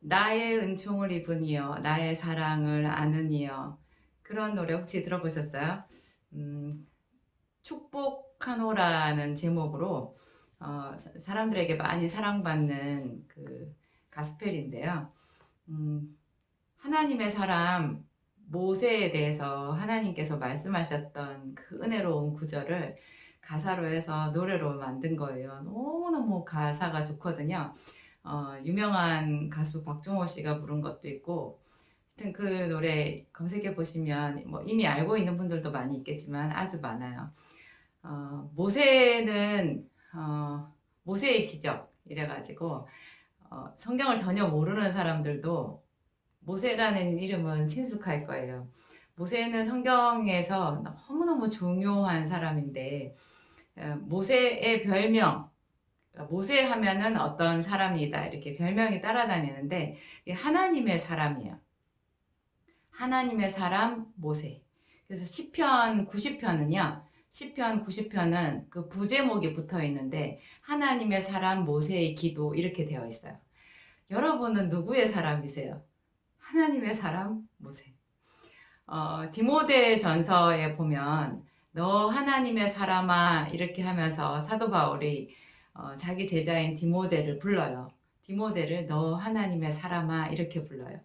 나의 은총을 입으니여 나의 사랑을 아느니여. 그런 노래 혹시 들어보셨어요? 음, 축복하노라는 제목으로 사람들에게 많이 사랑받는 그 가스펠인데요. 음, 하나님의 사람 모세에 대해서 하나님께서 말씀하셨던 그 은혜로운 구절을 가사로 해서 노래로 만든 거예요. 너무너무 가사가 좋거든요. 유명한 가수 박종호 씨가 부른 것도 있고, 하여튼 그 노래 검색해 보시면 뭐 이미 알고 있는 분들도 많이 있겠지만 아주 많아요. 모세는 모세의 기적 이래가지고 성경을 전혀 모르는 사람들도 모세라는 이름은 친숙할 거예요. 모세는 성경에서 너무너무 중요한 사람인데 모세의 별명, 그러니까 모세 하면은 어떤 사람이다 이렇게 별명이 따라다니는데 이게 하나님의 사람이에요. 하나님의 사람 모세. 그래서 시편 90편은요. 시편 90편은 그 부제목이 붙어 있는데 하나님의 사람 모세의 기도 이렇게 되어 있어요. 여러분은 누구의 사람이세요? 하나님의 사람 모세. 디모데 전서에 보면 너 하나님의 사람아 이렇게 하면서 사도 바울이 자기 제자인 디모데를 불러요. 디모데를 너 하나님의 사람아 이렇게 불러요.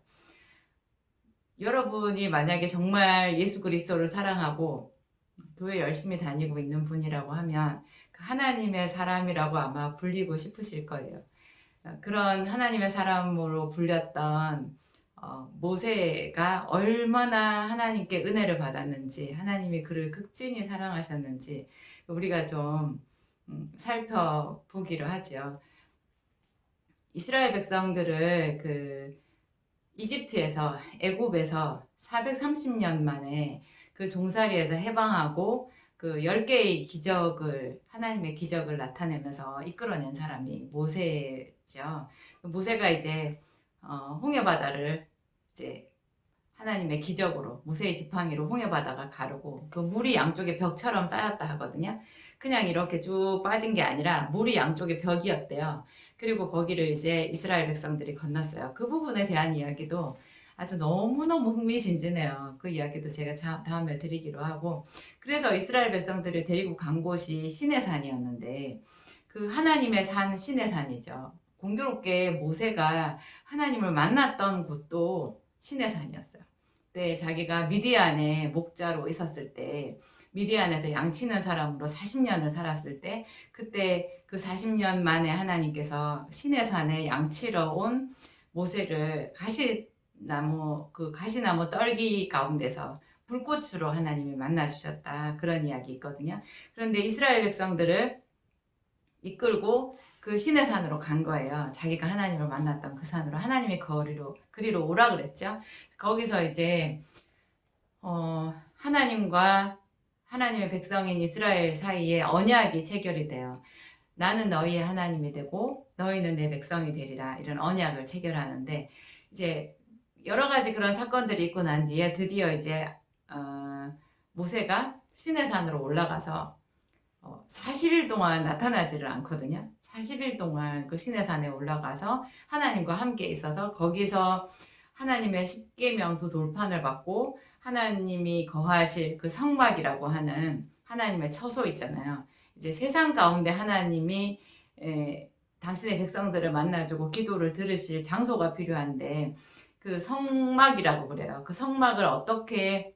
여러분이 만약에 정말 예수 그리스도를 사랑하고 교회 열심히 다니고 있는 분이라고 하면 그 하나님의 사람이라고 아마 불리고 싶으실 거예요. 그런 하나님의 사람으로 불렸던 모세가 얼마나 하나님께 은혜를 받았는지, 하나님이 그를 극진히 사랑하셨는지 우리가 좀 살펴보기로 하죠. 이스라엘 백성들을 그 이집트에서 애굽에서 430년 만에 그 종살이에서 해방하고 그 10개의 기적을 하나님의 기적을 나타내면서 이끌어낸 사람이 모세죠. 모세가 이제 홍해 바다를 이제 하나님의 기적으로 모세의 지팡이로 홍해 바다가 가르고 그 물이 양쪽에 벽처럼 쌓였다 하거든요. 그냥 이렇게 쭉 빠진 게 아니라 물이 양쪽에 벽이었대요. 그리고 거기를 이제 이스라엘 백성들이 건넜어요. 그 부분에 대한 이야기도 아주 너무너무 흥미진진해요. 그 이야기도 제가 다음에 드리기로 하고. 그래서 이스라엘 백성들을 데리고 간 곳이 시내산이었는데 그 하나님의 산 시내산이죠. 공교롭게 모세가 하나님을 만났던 곳도 시내산이었어요. 그때 자기가 미디안에 목자로 있었을 때 미디안에서 양치는 사람으로 40년을 살았을 때 그때 그 40년 만에 하나님께서 시내산에 양치러 온 모세를 가시나무 떨기 가운데서 불꽃으로 하나님이 만나 주셨다. 그런 이야기 있거든요. 그런데 이스라엘 백성들을 이끌고 그 시내산으로 간 거예요. 자기가 하나님을 만났던 그 산으로 하나님의 그리로 오라 그랬죠. 거기서 이제 하나님과 하나님의 백성인 이스라엘 사이에 언약이 체결이 돼요. 나는 너희의 하나님이 되고 너희는 내 백성이 되리라 이런 언약을 체결하는데 이제 여러 가지 그런 사건들이 있고 난 뒤에 드디어 이제 모세가 시내산으로 올라가서 40일 동안 나타나지를 않거든요. 40일 동안 그 시내산에 올라가서 하나님과 함께 있어서 거기서 하나님의 십계명도 돌판을 받고 하나님이 거하실 그 성막이라고 하는 하나님의 처소 있잖아요. 이제 세상 가운데 하나님이 당신의 백성들을 만나주고 기도를 들으실 장소가 필요한데 그 성막이라고 그래요. 그 성막을 어떻게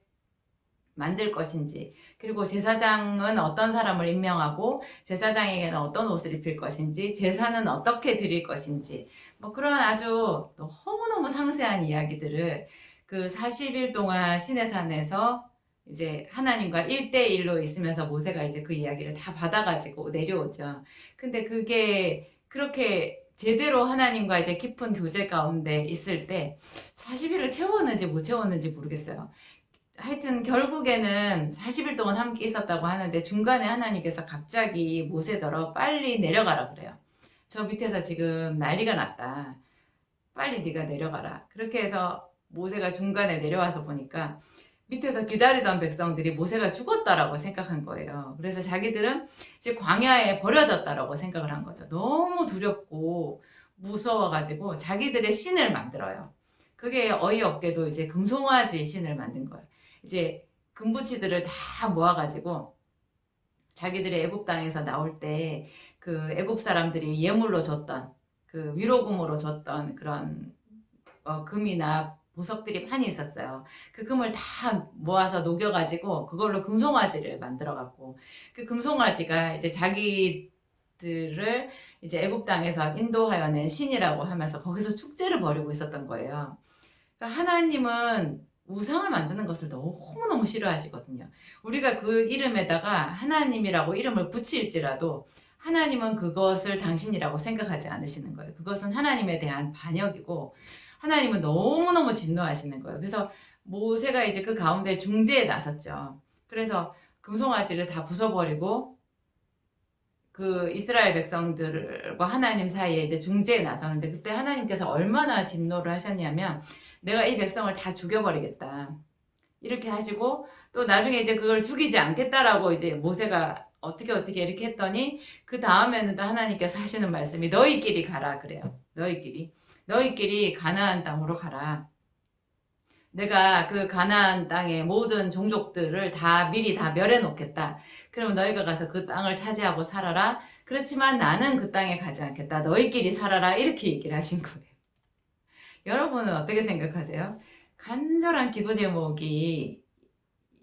만들 것인지, 그리고 제사장은 어떤 사람을 임명하고 제사장에게는 어떤 옷을 입힐 것인지, 제사는 어떻게 드릴 것인지, 뭐 그런 아주 너무너무 상세한 이야기들을 그 40일 동안 시내산에서 이제 하나님과 1대1로 있으면서 모세가 이제 그 이야기를 다 받아가지고 내려오죠. 근데 그게 그렇게 제대로 하나님과 이제 깊은 교제 가운데 있을 때 40일을 채웠는지 못 채웠는지 모르겠어요. 하여튼 결국에는 40일 동안 함께 있었다고 하는데 중간에 하나님께서 갑자기 모세더러 빨리 내려가라 그래요. 저 밑에서 지금 난리가 났다. 빨리 네가 내려가라. 그렇게 해서 모세가 중간에 내려와서 보니까 밑에서 기다리던 백성들이 모세가 죽었다라고 생각한 거예요. 그래서 자기들은 이제 광야에 버려졌다라고 생각을 한 거죠. 너무 두렵고 무서워가지고 자기들의 신을 만들어요. 그게 어이없게도 이제 금송아지 신을 만든 거예요. 이제 금부치들을 다 모아가지고 자기들이 애굽 땅에서 나올 때 그 애굽 사람들이 예물로 줬던 그 위로금으로 줬던 그런 금이나 보석들이 많이 있었어요. 그 금을 다 모아서 녹여가지고 그걸로 금송아지를 만들어갖고 그 금송아지가 이제 자기들을 이제 애굽 땅에서 인도하여 낸 신이라고 하면서 거기서 축제를 벌이고 있었던 거예요. 그러니까 하나님은 우상을 만드는 것을 너무너무 싫어하시거든요. 우리가 그 이름에다가 하나님이라고 이름을 붙일지라도 하나님은 그것을 당신이라고 생각하지 않으시는 거예요. 그것은 하나님에 대한 반역이고 하나님은 너무너무 진노하시는 거예요. 그래서 모세가 이제 그 가운데 중재에 나섰죠. 그래서 금송아지를 다 부숴버리고 그 이스라엘 백성들과 하나님 사이에 이제 중재에 나서는데 그때 하나님께서 얼마나 진노를 하셨냐면 내가 이 백성을 다 죽여버리겠다. 이렇게 하시고 또 나중에 이제 그걸 죽이지 않겠다라고 이제 모세가 어떻게 이렇게 했더니 그 다음에는 또 하나님께서 하시는 말씀이 너희끼리 가라 그래요. 너희끼리 가나안 땅으로 가라. 내가 그 가나안 땅의 모든 종족들을 다 미리 다 멸해 놓겠다. 그럼 너희가 가서 그 땅을 차지하고 살아라. 그렇지만 나는 그 땅에 가지 않겠다. 너희끼리 살아라. 이렇게 얘기를 하신 거예요. 여러분은 어떻게 생각하세요? 간절한 기도 제목이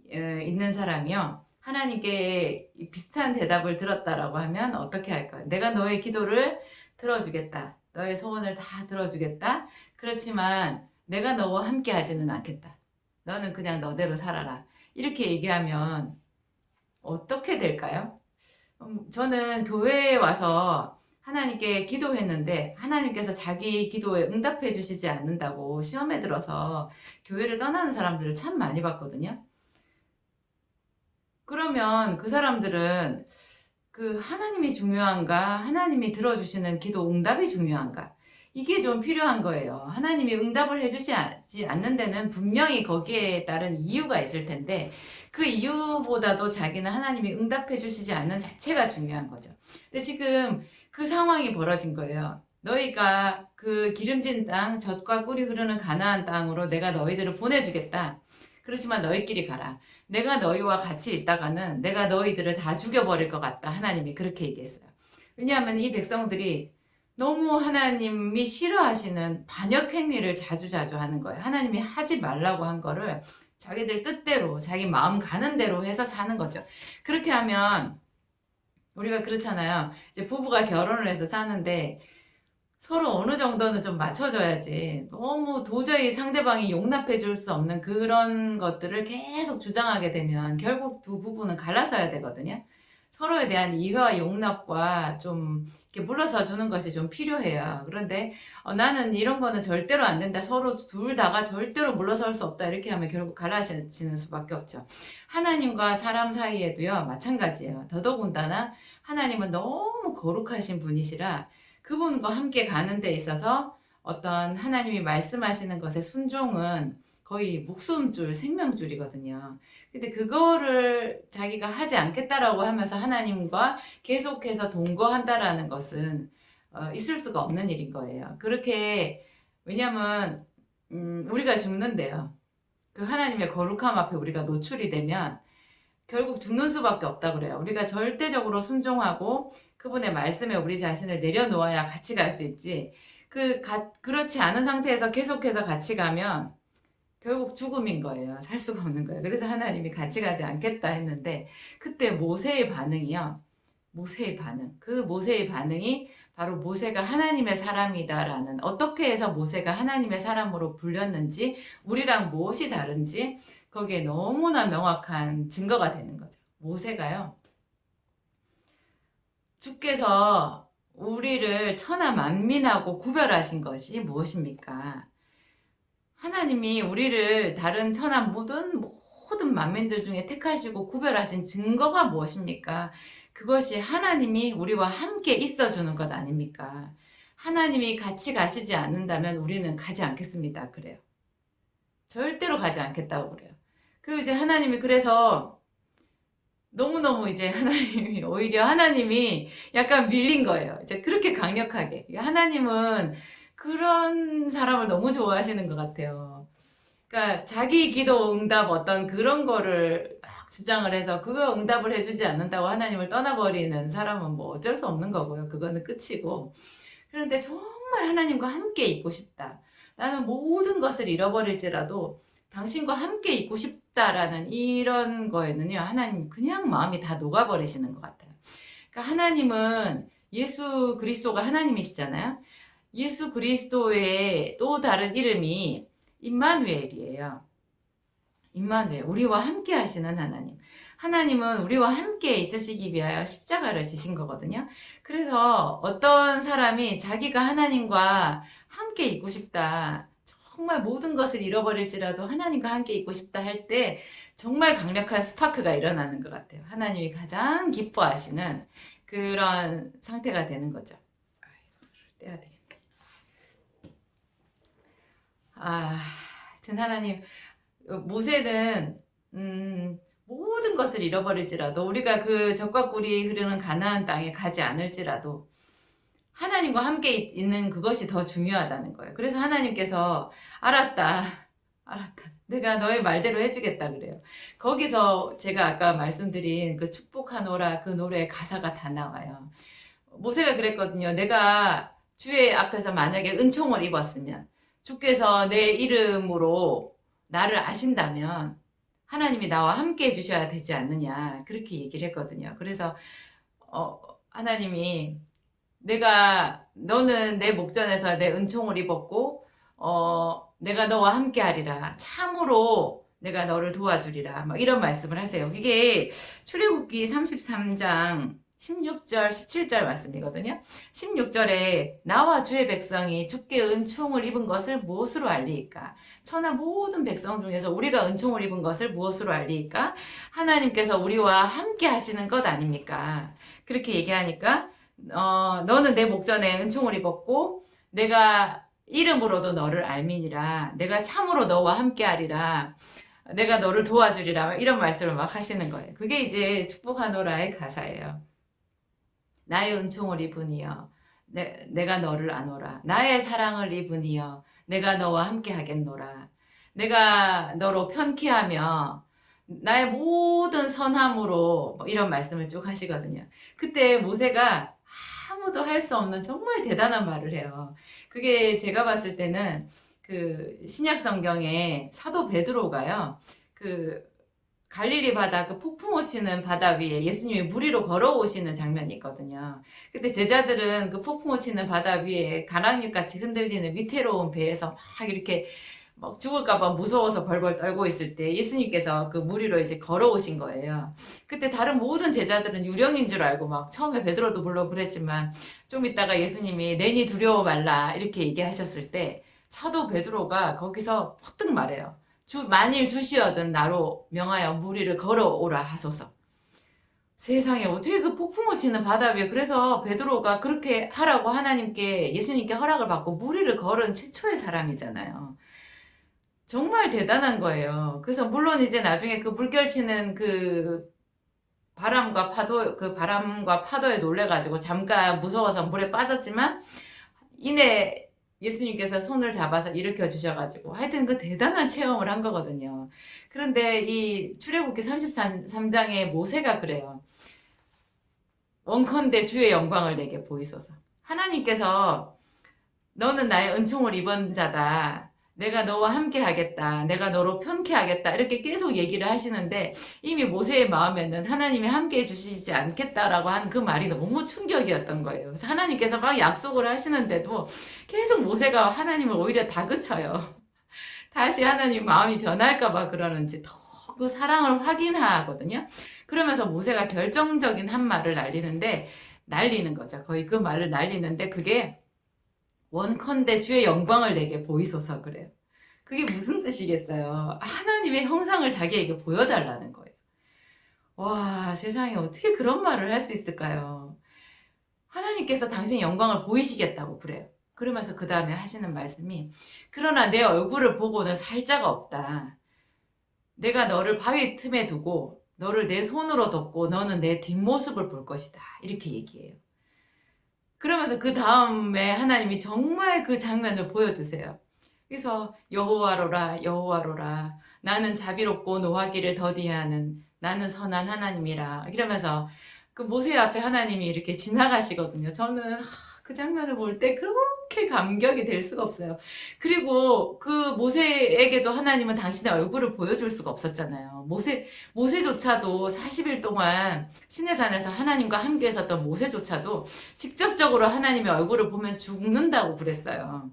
있는 사람이요. 하나님께 비슷한 대답을 들었다라고 하면 어떻게 할까요? 내가 너의 기도를 들어주겠다. 너의 소원을 다 들어주겠다. 그렇지만 내가 너와 함께 하지는 않겠다. 너는 그냥 너대로 살아라. 이렇게 얘기하면 어떻게 될까요? 저는 교회에 와서 하나님께 기도했는데 하나님께서 자기 기도에 응답해 주시지 않는다고 시험에 들어서 교회를 떠나는 사람들을 참 많이 봤거든요. 그러면 그 사람들은 그 하나님이 중요한가? 하나님이 들어주시는 기도 응답이 중요한가? 이게 좀 필요한 거예요. 하나님이 응답을 해주시지 않는 데는 분명히 거기에 따른 이유가 있을 텐데 그 이유보다도 자기는 하나님이 응답해 주시지 않는 자체가 중요한 거죠. 근데 지금 그 상황이 벌어진 거예요. 너희가 그 기름진 땅, 젖과 꿀이 흐르는 가나안 땅으로 내가 너희들을 보내주겠다. 그렇지만 너희끼리 가라. 내가 너희와 같이 있다가는 내가 너희들을 다 죽여버릴 것 같다. 하나님이 그렇게 얘기했어요. 왜냐하면 이 백성들이 너무 하나님이 싫어하시는 반역 행위를 자주자주 하는 거예요. 하나님이 하지 말라고 한 거를 자기들 뜻대로, 자기 마음 가는 대로 해서 사는 거죠. 그렇게 하면 우리가 그렇잖아요. 이제 부부가 결혼을 해서 사는데 서로 어느 정도는 좀 맞춰줘야지. 너무 도저히 상대방이 용납해 줄 수 없는 그런 것들을 계속 주장하게 되면 결국 두 부부는 갈라서야 되거든요. 서로에 대한 이해와 용납과 좀 이렇게 물러서 주는 것이 좀 필요해요. 그런데 나는 이런 거는 절대로 안 된다. 서로 둘 다가 절대로 물러설 수 없다. 이렇게 하면 결국 갈라지는 수밖에 없죠. 하나님과 사람 사이에도요. 마찬가지예요. 더더군다나 하나님은 너무 거룩하신 분이시라 그분과 함께 가는 데 있어서 어떤 하나님이 말씀하시는 것의 순종은 거의 목숨줄, 생명줄이거든요. 근데 그거를 자기가 하지 않겠다라고 하면서 하나님과 계속해서 동거한다라는 것은 있을 수가 없는 일인 거예요. 그렇게 왜냐하면 우리가 죽는데요. 그 하나님의 거룩함 앞에 우리가 노출이 되면 결국 죽는 수밖에 없다 그래요. 우리가 절대적으로 순종하고 그분의 말씀에 우리 자신을 내려놓아야 같이 갈 수 있지. 그렇지 않은 상태에서 계속해서 같이 가면 결국 죽음인 거예요. 살 수가 없는 거예요. 그래서 하나님이 같이 가지 않겠다 했는데 그때 모세의 반응이요. 모세의 반응. 그 모세의 반응이 바로 모세가 하나님의 사람이다라는 어떻게 해서 모세가 하나님의 사람으로 불렸는지 우리랑 무엇이 다른지 거기에 너무나 명확한 증거가 되는 거죠. 모세가요. 주께서 우리를 천하 만민하고 구별하신 것이 무엇입니까? 하나님이 우리를 다른 천하 모든 만민들 중에 택하시고 구별하신 증거가 무엇입니까? 그것이 하나님이 우리와 함께 있어주는 것 아닙니까? 하나님이 같이 가시지 않는다면 우리는 가지 않겠습니다. 그래요. 절대로 가지 않겠다고 그래요. 그리고 이제 하나님이 그래서 너무너무 이제 하나님이, 오히려 하나님이 약간 밀린 거예요. 이제 그렇게 강력하게. 하나님은 그런 사람을 너무 좋아하시는 것 같아요. 그러니까 자기 기도 응답 어떤 그런 거를 막 주장을 해서 그거 응답을 해주지 않는다고 하나님을 떠나버리는 사람은 뭐 어쩔 수 없는 거고요. 그거는 끝이고. 그런데 정말 하나님과 함께 있고 싶다. 나는 모든 것을 잃어버릴지라도 당신과 함께 있고 싶다라는 이런 거에는요, 하나님 그냥 마음이 다 녹아버리시는 것 같아요. 그러니까 하나님은 예수 그리스도가 하나님이시잖아요. 예수 그리스도의 또 다른 이름이 임마누엘이에요. 임마누엘, 우리와 함께 하시는 하나님. 하나님은 우리와 함께 있으시기 위하여 십자가를 지신 거거든요. 그래서 어떤 사람이 자기가 하나님과 함께 있고 싶다, 정말 모든 것을 잃어버릴지라도 하나님과 함께 있고 싶다 할 때 정말 강력한 스파크가 일어나는 것 같아요. 하나님이 가장 기뻐하시는 그런 상태가 되는 거죠. 떼야 되겠네. 하여튼 하나님, 모세는 모든 것을 잃어버릴지라도 우리가 그 적과 꿀이 흐르는 가나안 땅에 가지 않을지라도 하나님과 함께 있는 그것이 더 중요하다는 거예요. 그래서 하나님께서 알았다. 알았다. 내가 너의 말대로 해주겠다 그래요. 거기서 제가 아까 말씀드린 그 축복하노라 그 노래의 가사가 다 나와요. 모세가 그랬거든요. 내가 주의 앞에서 만약에 은총을 입었으면 주께서 내 이름으로 나를 아신다면 하나님이 나와 함께 해주셔야 되지 않느냐 그렇게 얘기를 했거든요. 그래서 하나님이 너는 내 목전에서 내 은총을 입었고 내가 너와 함께 하리라 참으로 내가 너를 도와주리라 막 이런 말씀을 하세요. 이게 출애굽기 33장 16절 17절 말씀이거든요. 16절에 나와 주의 백성이 주께 은총을 입은 것을 무엇으로 알리이까? 천하 모든 백성 중에서 우리가 은총을 입은 것을 무엇으로 알리이까? 하나님께서 우리와 함께 하시는 것 아닙니까? 그렇게 얘기하니까 너는 내 목전에 은총을 입었고 내가 이름으로도 너를 알미니라. 내가 참으로 너와 함께하리라. 내가 너를 도와주리라. 이런 말씀을 막 하시는 거예요. 그게 이제 축복하노라의 가사예요. 나의 은총을 입으니여 내가 너를 아노라. 나의 사랑을 입으니여 내가 너와 함께 하겠노라. 내가 너로 편케하며 나의 모든 선함으로 뭐 이런 말씀을 쭉 하시거든요. 그때 모세가 아무도 할 수 없는 정말 대단한 말을 해요. 그게 제가 봤을 때는 그 신약 성경에 사도 베드로가요. 그 갈릴리 바다 그 폭풍우 치는 바다 위에 예수님이 물 위로 걸어오시는 장면이 있거든요. 그때 제자들은 그 폭풍우 치는 바다 위에 가랑잎같이 흔들리는 위태로운 배에서 막 이렇게 막 죽을까봐 무서워서 벌벌 떨고 있을 때 예수님께서 그 물 위로 이제 걸어오신 거예요. 그때 다른 모든 제자들은 유령인 줄 알고 막 처음에 베드로도 물론 그랬지만 좀 있다가 예수님이 내니 두려워 말라 이렇게 얘기하셨을 때 사도 베드로가 거기서 퍼뜩 말해요. 만일 주시어든 나로 명하여 물 위를 걸어오라 하소서. 세상에 어떻게 그 폭풍우 치는 바다 위에 그래서 베드로가 그렇게 하라고 하나님께 예수님께 허락을 받고 물 위를 걸은 최초의 사람이잖아요. 정말 대단한 거예요. 그래서 물론 이제 나중에 그 물결치는 그 바람과 파도에 놀래가지고 잠깐 무서워서 물에 빠졌지만 이내 예수님께서 손을 잡아서 일으켜 주셔가지고 하여튼 그 대단한 체험을 한 거거든요. 그런데 이 출애굽기 33장의 모세가 그래요. 원컨대 주의 영광을 내게 보이소서. 하나님께서 너는 나의 은총을 입은 자다. 내가 너와 함께 하겠다. 내가 너로 편케 하겠다. 이렇게 계속 얘기를 하시는데 이미 모세의 마음에는 하나님이 함께 해주시지 않겠다라고 하는 그 말이 너무 충격이었던 거예요. 그래서 하나님께서 막 약속을 하시는데도 계속 모세가 하나님을 오히려 다그쳐요. 다시 하나님 마음이 변할까봐 그러는지 더 그 사랑을 확인하거든요. 그러면서 모세가 결정적인 한 말을 날리는 거죠. 거의 그 말을 날리는데 그게 원컨대 주의 영광을 내게 보이소서 그래요. 그게 무슨 뜻이겠어요? 하나님의 형상을 자기에게 보여달라는 거예요. 와, 세상에 어떻게 그런 말을 할 수 있을까요? 하나님께서 당신의 영광을 보이시겠다고 그래요. 그러면서 그 다음에 하시는 말씀이 그러나 내 얼굴을 보고는 살 자가 없다. 내가 너를 바위 틈에 두고 너를 내 손으로 돕고 너는 내 뒷모습을 볼 것이다. 이렇게 얘기해요. 그러면서 그 다음에 하나님이 정말 그 장면을 보여주세요. 그래서 여호와로라 여호와로라 나는 자비롭고 노하기를 더디하는 나는 선한 하나님이라 이러면서 그 모세 앞에 하나님이 이렇게 지나가시거든요. 저는 그 장면을 볼 때 그렇게 감격이 될 수가 없어요. 그리고 그 모세에게도 하나님은 당신의 얼굴을 보여줄 수가 없었잖아요. 모세조차도 40일 동안 시내산에서 하나님과 함께 있었던 모세조차도 직접적으로 하나님의 얼굴을 보면 죽는다고 그랬어요.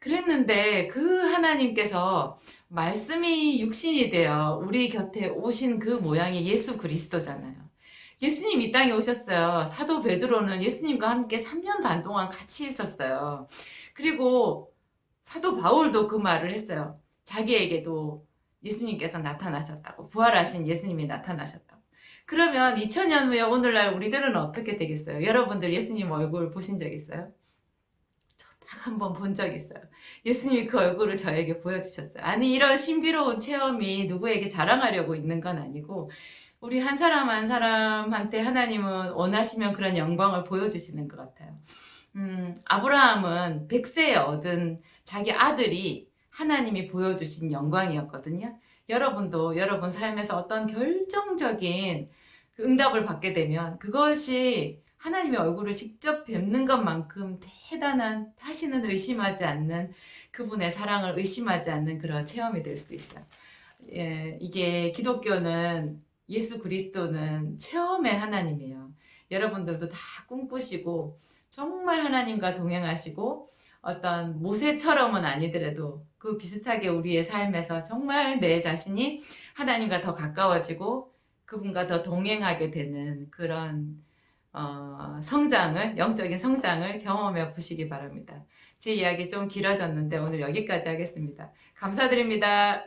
그랬는데 그 하나님께서 말씀이 육신이 되어 우리 곁에 오신 그 모양이 예수 그리스도잖아요. 예수님 이 땅에 오셨어요. 사도 베드로는 예수님과 함께 3년 반 동안 같이 있었어요. 그리고 사도 바울도 그 말을 했어요. 자기에게도 예수님께서 나타나셨다고. 부활하신 예수님이 나타나셨다고. 그러면 2000년 후에 오늘날 우리들은 어떻게 되겠어요? 여러분들 예수님 얼굴 보신 적 있어요? 저 딱 한 번 본 적 있어요. 예수님이 그 얼굴을 저에게 보여주셨어요. 아니 이런 신비로운 체험이 누구에게 자랑하려고 있는 건 아니고 우리 한 사람 한 사람한테 하나님은 원하시면 그런 영광을 보여주시는 것 같아요. 아브라함은 100세에 얻은 자기 아들이 하나님이 보여주신 영광이었거든요. 여러분도 여러분 삶에서 어떤 결정적인 그 응답을 받게 되면 그것이 하나님의 얼굴을 직접 뵙는 것만큼 대단한 다시는 의심하지 않는 그분의 사랑을 의심하지 않는 그런 체험이 될 수도 있어요. 예, 이게 기독교는 예수 그리스도는 체험의 하나님이에요. 여러분들도 다 꿈꾸시고 정말 하나님과 동행하시고 어떤 모세처럼은 아니더라도 그 비슷하게 우리의 삶에서 정말 내 자신이 하나님과 더 가까워지고 그분과 더 동행하게 되는 그런 성장을 영적인 성장을 경험해 보시기 바랍니다. 제 이야기 좀 길어졌는데 오늘 여기까지 하겠습니다. 감사드립니다.